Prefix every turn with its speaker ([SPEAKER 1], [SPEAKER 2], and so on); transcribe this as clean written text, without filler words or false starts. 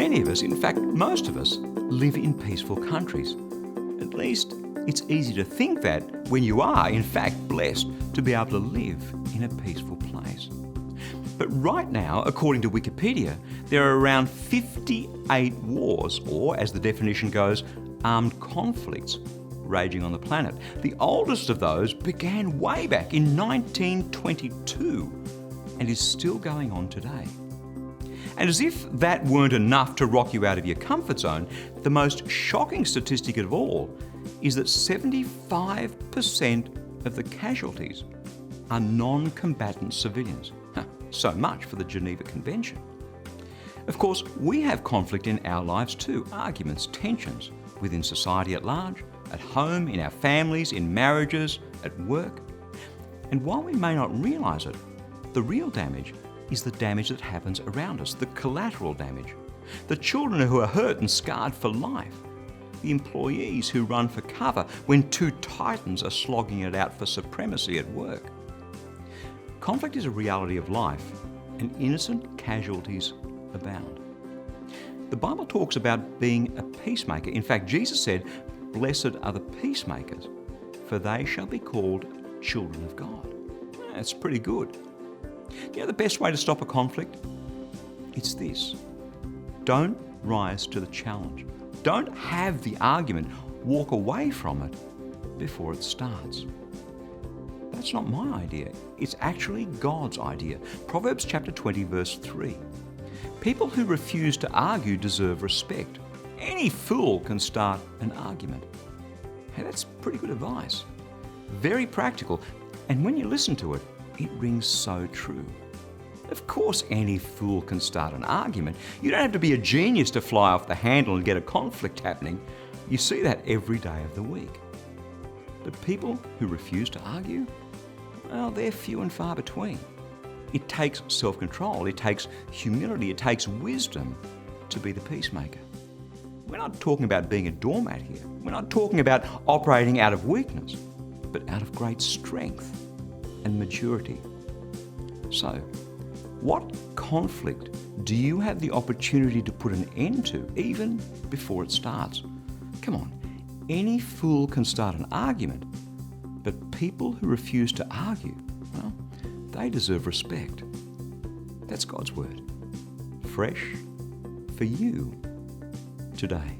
[SPEAKER 1] Many of us, in fact most of us, live in peaceful countries. At least it's easy to think that when you are, in fact, blessed to be able to live in a peaceful place. But right now, according to Wikipedia, there are around 58 wars, or as the definition goes, armed conflicts raging on the planet. The oldest of those began way back in 1922 and is still going on today. And as if that weren't enough to rock you out of your comfort zone, the most shocking statistic of all is that 75% of the casualties are non-combatant civilians. So much for the Geneva Convention. Of course, we have conflict in our lives too, arguments, tensions within society at large, at home, in our families, in marriages, at work. And while we may not realise it, the real damage is the damage that happens around us, the collateral damage. The children who are hurt and scarred for life. The employees who run for cover when two titans are slogging it out for supremacy at work. Conflict is a reality of life, and innocent casualties abound. The Bible talks about being a peacemaker. In fact, Jesus said, "Blessed are the peacemakers, for they shall be called children of God." That's pretty good. You know the best way to stop a conflict? It's this. Don't rise to the challenge. Don't have the argument. Walk away from it before it starts. That's not my idea. It's actually God's idea. Proverbs chapter 20, verse 3. People who refuse to argue deserve respect. Any fool can start an argument. Hey, that's pretty good advice. Very practical. And when you listen to it, it rings so true. Of course, any fool can start an argument. You don't have to be a genius to fly off the handle and get a conflict happening. You see that every day of the week. But people who refuse to argue, well, they're few and far between. It takes self-control, it takes humility, it takes wisdom to be the peacemaker. We're not talking about being a doormat here. We're not talking about operating out of weakness, but out of great strength and maturity. So, what conflict do you have the opportunity to put an end to, even before it starts? Come on, any fool can start an argument, but people who refuse to argue, well, they deserve respect. That's God's word. Fresh for you today.